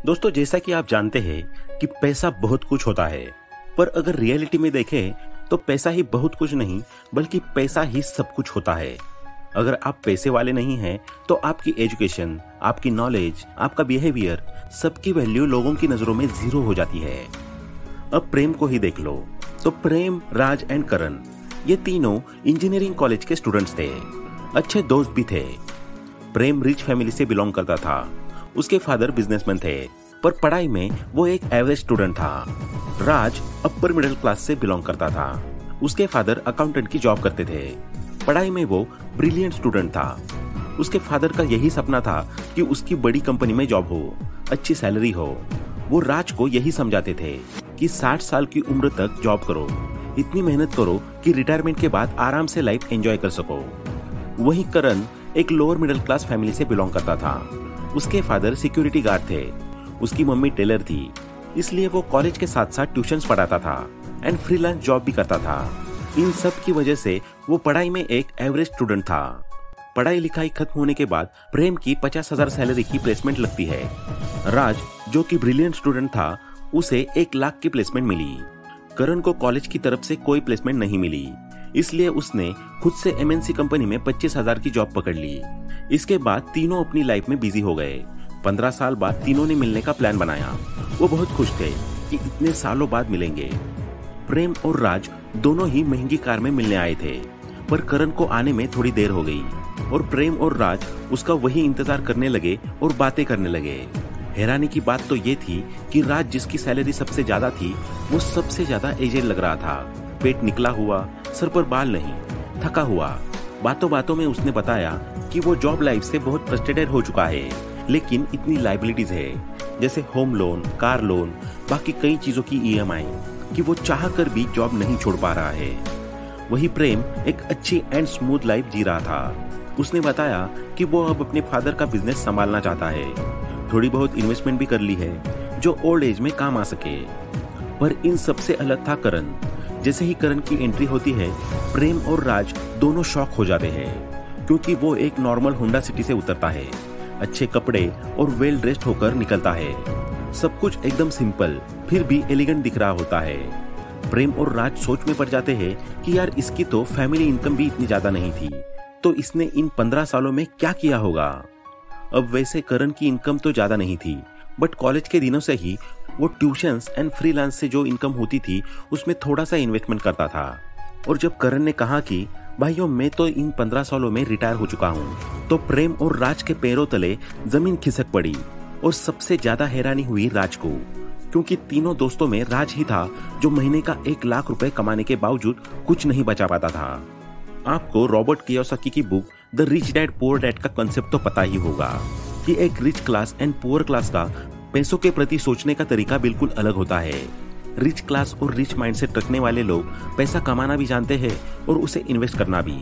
दोस्तों, जैसा कि आप जानते हैं कि पैसा बहुत कुछ होता है, पर अगर रियलिटी में देखें तो पैसा ही बहुत कुछ नहीं बल्कि पैसा ही सब कुछ होता है। अगर आप पैसे वाले नहीं हैं तो आपकी एजुकेशन, आपकी नॉलेज, आपका बिहेवियर, सबकी वैल्यू लोगों की नजरों में जीरो हो जाती है। अब प्रेम को ही देख लो तो प्रेम, राज एंड करण ये तीनों इंजीनियरिंग कॉलेज के स्टूडेंट्स थे। अच्छे दोस्त भी थे। प्रेम रिच फैमिली से बिलोंग करता था। उसके फादर बिजनेसमैन थे, पर पढ़ाई में वो एक एवरेज स्टूडेंट था। राज अपर मिडिल क्लास से बिलोंग करता था। उसके फादर अकाउंटेंट की जॉब करते थे। पढ़ाई में वो ब्रिलियंट स्टूडेंट था। उसके फादर का यही सपना था कि उसकी बड़ी कंपनी में जॉब हो, अच्छी सैलरी हो। वो राज को यही समझाते थे कि 60 साल की उम्र तक जॉब करो, इतनी मेहनत करो कि रिटायरमेंट के बाद आराम से लाइफ एंजॉय कर सको। वहीं करण एक लोअर मिडिल क्लास फैमिली से बिलोंग करता था। उसके फादर सिक्योरिटी गार्ड थे। उसकी मम्मी टेलर थी, इसलिए वो कॉलेज के साथ साथ ट्यूशंस पढ़ाता था एंड फ्रीलांस जॉब भी करता था। इन सब की वजह से वो पढ़ाई में एक एवरेज स्टूडेंट था। पढ़ाई लिखाई खत्म होने के बाद प्रेम की 50,000 सैलरी की प्लेसमेंट लगती है। राज, जो कि ब्रिलियंट स्टूडेंट था, उसे 1 लाख की प्लेसमेंट मिली। करण को कॉलेज की तरफ से कोई प्लेसमेंट नहीं मिली, इसलिए उसने खुद से एमएनसी कंपनी में 25,000 की जॉब पकड़ ली। इसके बाद तीनों अपनी लाइफ में बिजी हो गए। 15 साल बाद तीनों ने मिलने का प्लान बनाया। वो बहुत खुश थे कि इतने सालों बाद मिलेंगे। प्रेम और राज दोनों ही महंगी कार में मिलने आए थे, पर करण को आने में थोड़ी देर हो गई और प्रेम और राज उसका वही इंतजार करने लगे और बातें करने लगे। हैरानी की बात तो ये थी कि राज, जिसकी सैलरी सबसे ज्यादा थी, वो सबसे ज्यादा एजेड लग रहा था। पेट निकला हुआ, सर पर बाल नहीं, थका हुआ। बातों बातों में उसने बताया कि वो जॉब लाइफ से बहुत फ्रस्ट्रेटेड हो चुका है, लेकिन इतनी लायबिलिटीज है, जैसे होम लोन, कार लोन, बाकी कई चीजों की ईएमआई, कि वो चाह कर भी जॉब नहीं छोड़ पा रहा है। वही प्रेम एक अच्छी एंड स्मूथ लाइफ जी रहा था। उसने बताया कि वो अब अपने फादर का बिजनेस संभालना चाहता है। थोड़ी बहुत इन्वेस्टमेंट भी कर ली है जो ओल्ड एज में काम आ सके। पर इन सबसे अलग था करण। जैसे ही करण की एंट्री होती है, प्रेम और राज दोनों शॉक हो जाते हैं, क्योंकि वो एक नॉर्मल होंडा सिटी से उतरता है, अच्छे कपड़े और वेल ड्रेस्ड होकर निकलता है। सब कुछ एकदम सिंपल फिर भी एलिगेंट दिख रहा होता है। प्रेम और राज सोच में पड़ जाते हैं कि यार, इसकी तो फैमिली इनकम भी इतनी ज्यादा नहीं थी, तो इसने इन 15 सालों में क्या किया होगा। अब वैसे करण की इनकम तो ज्यादा नहीं थी, बट कॉलेज के दिनों से ही वो ट्यूशंस एंड फ्रीलांस से जो इनकम होती थी उसमें थोड़ा सा इन्वेस्टमेंट करता था। और जब करण ने कहा कि भाइयों, मैं तो इन 15 सालों में रिटायर हो चुका हूँ, तो प्रेम और राज के पैरों तले जमीन खिसक पड़ी। और सबसे ज्यादा हैरानी हुई राज को, क्योंकि तीनों दोस्तों में राज ही था जो महीने का 1 लाख रुपए कमाने के बावजूद कुछ नहीं बचा पाता था। आपको रॉबर्ट कियोसाकी की book the rich dad poor dad का कंसेप्ट तो पता ही होगा कि एक rich class and poor class का पैसों के प्रति सोचने का तरीका बिल्कुल अलग होता है। रिच क्लास और रिच माइंडसेट रखने वाले लोग पैसा कमाना भी जानते हैं और उसे इन्वेस्ट करना भी,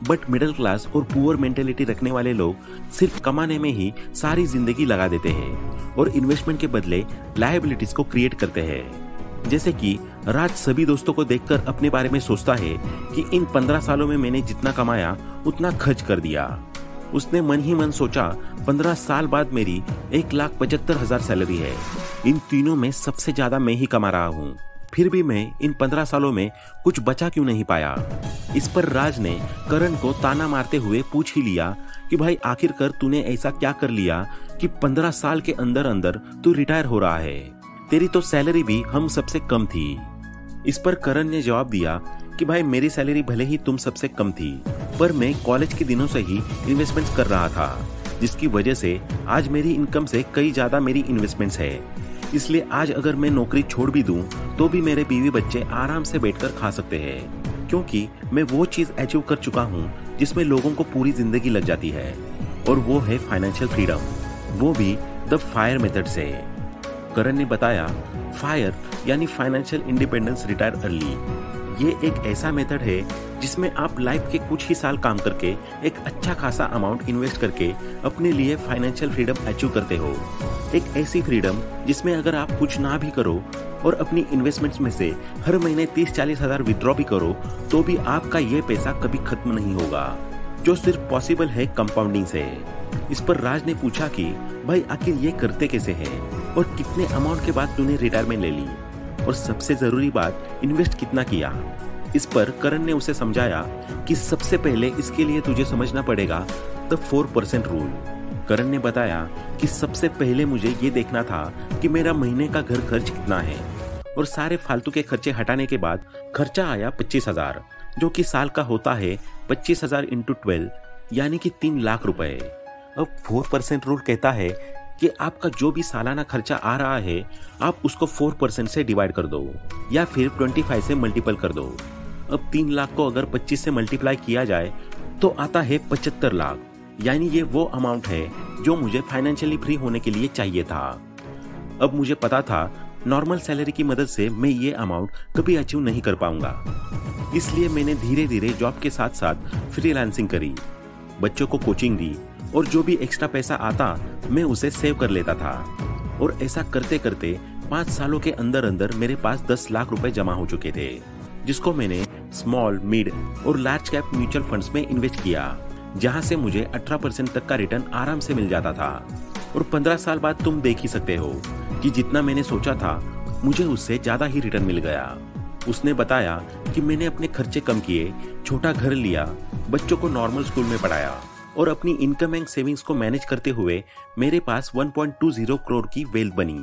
बट मिडिल क्लास और पुअर मेंटेलिटी रखने वाले लोग सिर्फ कमाने में ही सारी जिंदगी लगा देते हैं और इन्वेस्टमेंट के बदले लायबिलिटीज को क्रिएट करते हैं। जैसे कि राज सभी दोस्तों को देखकर अपने बारे में सोचता है कि इन 15 सालों में मैंने जितना कमाया उतना खर्च कर दिया। उसने मन ही मन सोचा, 15 साल बाद मेरी 1,75,000 सैलरी है। इन तीनों में सबसे ज्यादा मैं ही कमा रहा हूँ, फिर भी मैं इन 15 सालों में कुछ बचा क्यों नहीं पाया। इस पर राज ने करण को ताना मारते हुए पूछ ही लिया कि भाई, आखिरकार तूने ऐसा क्या कर लिया कि 15 साल के अंदर अंदर तू रिटायर हो रहा है। तेरी तो सैलरी भी हम सबसे कम थी। इस पर करण ने जवाब दिया कि भाई, मेरी सैलरी भले ही तुम सबसे कम थी, पर मैं कॉलेज के दिनों से ही इन्वेस्टमेंट्स कर रहा था, जिसकी वजह से आज मेरी इनकम से कई ज्यादा मेरी इन्वेस्टमेंट्स है। इसलिए आज अगर मैं नौकरी छोड़ भी दूं तो भी मेरे बीवी बच्चे आराम से बैठकर खा सकते हैं, क्योंकि मैं वो चीज अचीव कर चुका हूँ जिसमें लोगों को पूरी जिंदगी लग जाती है, और वो है फाइनेंशियल फ्रीडम, वो भी द फायर मेथड से। करण ने बताया, फायर यानी फाइनेंशियल इंडिपेंडेंस रिटायर अर्ली। ये एक ऐसा मेथड है जिसमें आप लाइफ के कुछ ही साल काम करके एक अच्छा खासा अमाउंट इन्वेस्ट करके अपने लिए फाइनेंशियल फ्रीडम अचीव करते हो। एक ऐसी फ्रीडम जिसमें अगर आप कुछ ना भी करो और अपनी इन्वेस्टमेंट्स में से हर महीने 30-40 हजार विड्रॉ भी करो, तो भी आपका ये पैसा कभी खत्म नहीं होगा, जो सिर्फ पॉसिबल है कंपाउंडिंग से। इस पर राज ने पूछा कि भाई, आखिर ये करते कैसे हैं और कितने अमाउंट के बाद तूने रिटायरमेंट ले ली, और सबसे जरूरी बात, इन्वेस्ट कितना किया। इस पर करण ने उसे समझाया कि सबसे पहले इसके लिए तुझे समझना पड़ेगा द 4% रूल। करण ने बताया कि सबसे पहले मुझे ये देखना था कि मेरा महीने का घर खर्च कितना है, और सारे फालतू के खर्चे हटाने के बाद खर्चा आया 25,000, जो कि साल का होता है 25,000 इंटू 12, यानी कि 3 लाख रुपए। अब 4% रूल कहता है कि आपका जो भी सालाना खर्चा आ रहा है, आप उसको 4% से डिवाइड कर दो या फिर 25 से मल्टीपल कर दो। अब 3 लाख को अगर 25 से मल्टीप्लाई किया जाए तो आता है 75 लाख, यानी ये वो अमाउंट है जो मुझे फाइनेंशियली फ्री होने के लिए चाहिए था। अब मुझे पता था नॉर्मल सैलरी की मदद से मैं ये अमाउंट कभी अचीव नहीं कर पाऊंगा, इसलिए मैंने धीरे धीरे जॉब के साथ साथ फ्रीलांसिंग करी, बच्चों को कोचिंग दी, और जो भी एक्स्ट्रा पैसा आता मैं उसे सेव कर लेता था। और ऐसा करते करते 5 सालों के अंदर अंदर मेरे पास 10 लाख रुपए जमा हो चुके थे, जिसको मैंने स्मॉल, मिड और लार्ज कैप म्यूचुअल फंड्स में इन्वेस्ट किया, जहां से मुझे 18% तक का रिटर्न आराम से मिल जाता था। और 15 साल बाद तुम देख ही सकते हो कि जितना मैंने सोचा था मुझे उससे ज्यादा ही रिटर्न मिल गया। उसने बताया कि मैंने अपने खर्चे कम किए, छोटा घर लिया, बच्चों को नॉर्मल स्कूल में पढ़ाया, और अपनी इनकम एंड सेविंग्स को मैनेज करते हुए मेरे पास 1.20 करोड़ की वेल्थ बनी।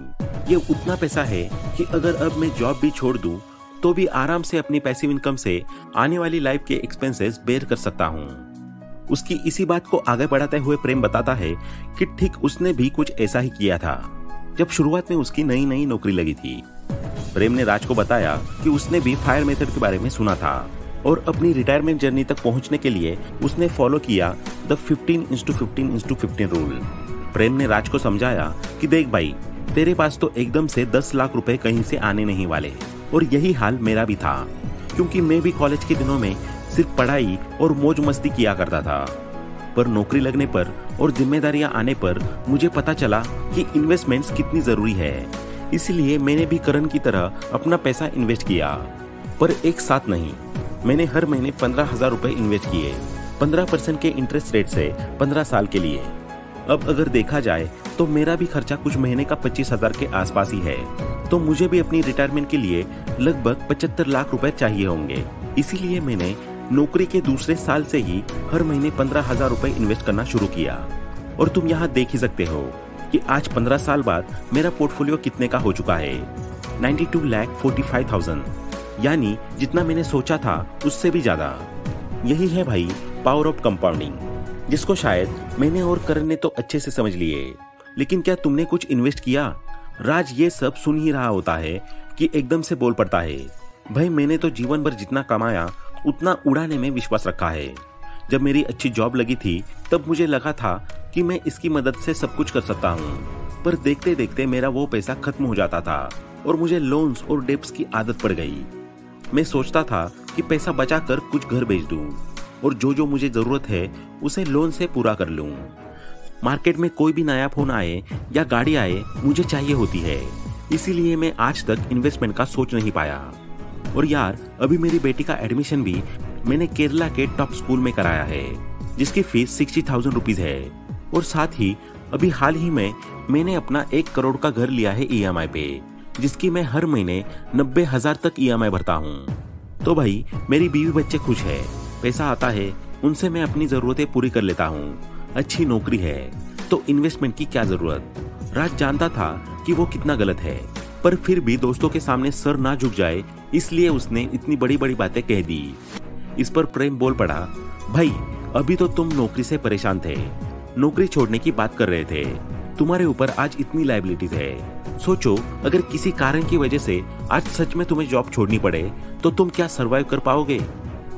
ये उतना पैसा है कि अगर अब मैं जॉब भी छोड़ दूं तो भी आराम से अपनी पैसिव इनकम से आने वाली लाइफ के एक्सपेंसेस बेयर कर सकता हूँ। उसकी इसी बात को आगे बढ़ाते हुए प्रेम बताता है कि ठीक उसने भी कुछ ऐसा ही किया था जब शुरुआत में उसकी नई नई नौकरी लगी थी। प्रेम ने राज को बताया कि उसने भी फायर मेथड के बारे में सुना था और अपनी रिटायरमेंट जर्नी तक पहुंचने के लिए उसने फॉलो किया द 15:15:15 रूल। प्रेम ने राज को समझाया कि देख भाई, तेरे पास तो एकदम से 10 लाख रुपए कहीं से आने नहीं वाले, और यही हाल मेरा भी था, क्योंकि मैं भी कॉलेज के दिनों में सिर्फ पढ़ाई और मौज मस्ती किया करता था। पर नौकरी लगने पर और जिम्मेदारियां आने पर मुझे पता चला कि इन्वेस्टमेंट्स कितनी जरूरी है, इसलिए मैंने भी करण की तरह अपना पैसा इन्वेस्ट किया, पर एक साथ नहीं। मैंने हर महीने 15,000 रुपए इन्वेस्ट किए, 15% के इंटरेस्ट रेट से 15 साल के लिए। अब अगर देखा जाए तो मेरा भी खर्चा कुछ महीने का 25,000 के आसपास ही है, तो मुझे भी अपनी रिटायरमेंट के लिए लगभग 75 लाख रुपए चाहिए होंगे। इसीलिए मैंने नौकरी के दूसरे साल से ही हर महीने 15,000 रुपए इन्वेस्ट करना शुरू किया। और तुम यहाँ देख ही सकते हो कि आज 15 साल बाद मेरा पोर्टफोलियो कितने का हो चुका है, 92,45,000, यानी जितना मैंने सोचा था उससे भी ज्यादा। यही है भाई पावर ऑफ कंपाउंडिंग, जिसको शायद मैंने और करण ने तो अच्छे से समझ लिए, लेकिन क्या तुमने कुछ इन्वेस्ट किया? राज ये सब सुन ही रहा होता है कि एकदम से बोल पड़ता है, भाई मैंने तो जीवन भर जितना कमाया उतना उड़ाने में विश्वास रखा है। जब मेरी अच्छी जॉब लगी थी तब मुझे लगा था कि मैं इसकी मदद से सब कुछ कर सकता हूँ, पर देखते देखते मेरा वो पैसा खत्म हो जाता था और मुझे लोन्स और डेब्ट्स की आदत पड़ गई। मैं सोचता था कि पैसा बचाकर कुछ घर बेच दूं और जो जो मुझे जरूरत है उसे लोन से पूरा कर लूं। मार्केट में कोई भी नया फोन आए या गाड़ी आए मुझे चाहिए होती है, इसीलिए मैं आज तक इन्वेस्टमेंट का सोच नहीं पाया। और यार, अभी मेरी बेटी का एडमिशन भी मैंने केरला के टॉप स्कूल में कराया है, जिसकी फीस 60,000 रुपीज है। और साथ ही अभी हाल ही में मैंने अपना 1 करोड़ का घर लिया है EMI पे, जिसकी मैं हर महीने 90,000 तक EMI भरता हूँ। तो भाई मेरी बीवी बच्चे खुश है, पैसा आता है, उनसे मैं अपनी जरूरतें पूरी कर लेता हूँ, अच्छी नौकरी है, तो इन्वेस्टमेंट की क्या जरूरत। राज जानता था कि वो कितना गलत है, पर फिर भी दोस्तों के सामने सर ना झुक जाए इसलिए उसने इतनी बड़ी बड़ी बातें कह दी। इस पर प्रेम बोल पड़ा, भाई अभी तो तुम नौकरी से परेशान थे, नौकरी छोड़ने की बात कर रहे थे, तुम्हारे ऊपर आज इतनी लायबिलिटीज है। सोचो अगर किसी कारण की वजह से आज सच में तुम्हें जॉब छोड़नी पड़े तो तुम क्या सरवाइव कर पाओगे।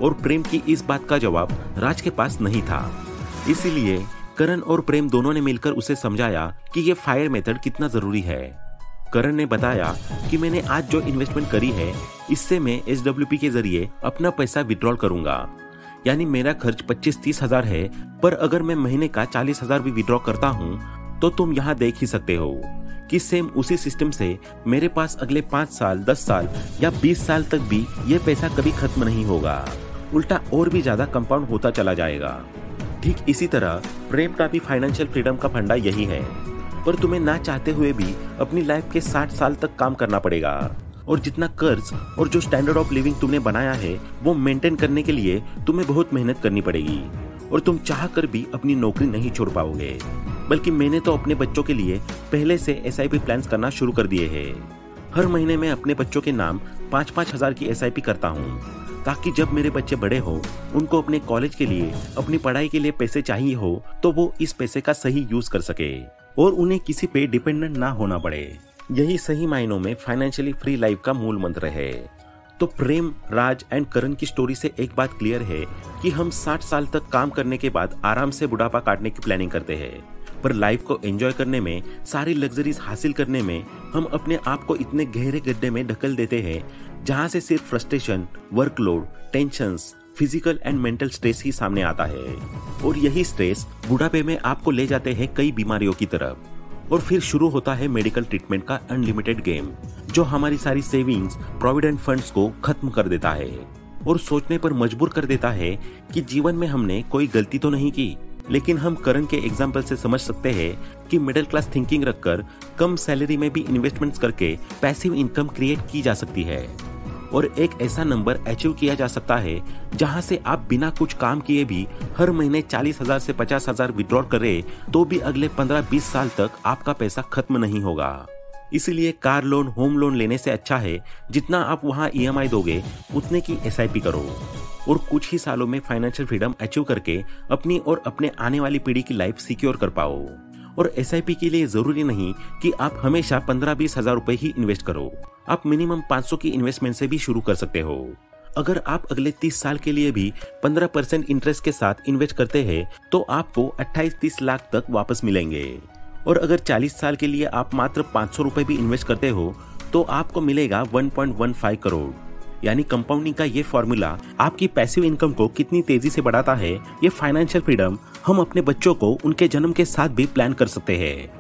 और प्रेम की इस बात का जवाब राज के पास नहीं था, इसीलिए करण और प्रेम दोनों ने मिलकर उसे समझाया कि ये फायर मेथड कितना जरूरी है। करण ने बताया कि मैंने आज जो इन्वेस्टमेंट करी है इससे मैं SWP के जरिए अपना पैसा विड्रॉल करूंगा, यानी मेरा खर्च 25-30 हजार है, पर अगर मैं महीने का 40,000 भी विड्रॉ करता हूँ तो तुम यहाँ देख ही सकते हो कि सेम उसी सिस्टम से मेरे पास अगले 5 साल, 10 साल या 20 साल तक भी ये पैसा कभी खत्म नहीं होगा, उल्टा और भी ज्यादा कंपाउंड होता चला जाएगा। ठीक इसी तरह प्रेम का भी फाइनेंशियल फ्रीडम का फंडा यही है, पर तुम्हें ना चाहते हुए भी अपनी लाइफ के 60 साल तक काम करना पड़ेगा। और जितना कर्ज और जो स्टैंडर्ड ऑफ लिविंग तुमने बनाया है वो मेंटेन करने के लिए तुम्हें बहुत मेहनत करनी पड़ेगी और तुम चाह कर भी अपनी नौकरी नहीं छोड़ पाओगे। बल्कि मैंने तो अपने बच्चों के लिए पहले से SIP प्लान्स करना शुरू कर दिए हैं। हर महीने मैं अपने बच्चों के नाम 5-5 हजार की SIP करता हूँ, ताकि जब मेरे बच्चे बड़े हो, उनको अपने कॉलेज के लिए, अपनी पढ़ाई के लिए पैसे चाहिए हो तो वो इस पैसे का सही यूज कर सके और उन्हें किसी पे डिपेंडेंट ना होना पड़े। यही सही मायनों में फाइनेंशियली फ्री लाइफ का मूल मंत्र है। तो प्रेम, राज एंड करण की स्टोरी से एक बात क्लियर है कि हम 60 साल तक काम करने के बाद आराम से बुढ़ापा काटने की प्लानिंग करते हैं, पर लाइफ को एंजॉय करने में, सारी लग्जरीज हासिल करने में हम अपने आप को इतने गहरे गड्ढे में ढकेल देते हैं जहां से सिर्फ frustration, workload, tensions, physical and mental stress ही सामने आता है। और यही स्ट्रेस बुढ़ापे में आपको ले जाते हैं कई बीमारियों की तरफ और फिर शुरू होता है मेडिकल ट्रीटमेंट का अनलिमिटेड गेम, जो हमारी सारी सेविंग्स, प्रोविडेंट फंड्स को खत्म कर देता है और सोचने पर मजबूर कर देता है कि जीवन में हमने कोई गलती तो नहीं की। लेकिन हम करण के एग्जाम्पल से समझ सकते हैं कि मिडिल क्लास थिंकिंग रखकर कम सैलरी में भी इन्वेस्टमेंट्स करके पैसिव इनकम क्रिएट की जा सकती है और एक ऐसा नंबर अचीव किया जा सकता है जहां से आप बिना कुछ काम किए भी हर महीने 40,000 से 50,000 विड्रॉ करें तो भी अगले 15-20 साल तक आपका पैसा खत्म नहीं होगा। इसलिए कार लोन, होम लोन लेने से अच्छा है जितना आप वहां EMI दोगे उतने की SIP करो और कुछ ही सालों में फाइनेंशियल फ्रीडम अचीव करके अपनी और अपने आने वाली पीढ़ी की लाइफ सिक्योर कर पाओ। और SIP के लिए जरूरी नहीं कि आप हमेशा 15-20 हजार रुपए ही इन्वेस्ट करो, आप मिनिमम 500 की इन्वेस्टमेंट से भी शुरू कर सकते हो। अगर आप अगले 30 साल के लिए भी 15% इंटरेस्ट के साथ इन्वेस्ट करते हैं तो आपको 28-30 लाख तक वापस मिलेंगे। और अगर 40 साल के लिए आप मात्र 500 रुपए भी इन्वेस्ट करते हो तो आपको मिलेगा 1.15 करोड़। यानी कंपाउंडिंग का ये फॉर्मूला आपकी पैसिव इनकम को कितनी तेजी से बढ़ाता है, ये फाइनेंशियल फ्रीडम हम अपने बच्चों को उनके जन्म के साथ भी प्लान कर सकते हैं।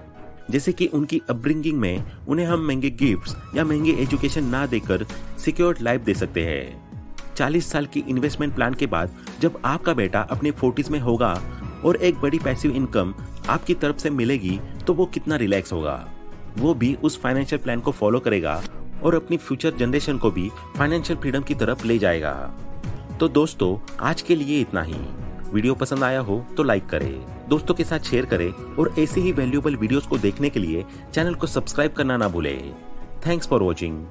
जैसे कि उनकी अपब्रिंगिंग में उन्हें हम महंगे गिफ्ट्स या महंगी एजुकेशन ना देकर सिक्योर्ड लाइफ दे सकते हैं। 40 साल की इन्वेस्टमेंट प्लान के बाद जब आपका बेटा अपने 40s में होगा और एक बड़ी पैसिव इनकम आपकी तरफ से मिलेगी तो वो कितना रिलैक्स होगा। वो भी उस फाइनेंशियल प्लान को फॉलो करेगा और अपनी फ्यूचर जनरेशन को भी फाइनेंशियल फ्रीडम की तरफ ले जाएगा। तो दोस्तों, आज के लिए इतना ही। वीडियो पसंद आया हो तो लाइक करें, दोस्तों के साथ शेयर करें और ऐसे ही वैल्यूएबल वीडियोस को देखने के लिए चैनल को सब्सक्राइब करना ना भूलें। Thanks for watching.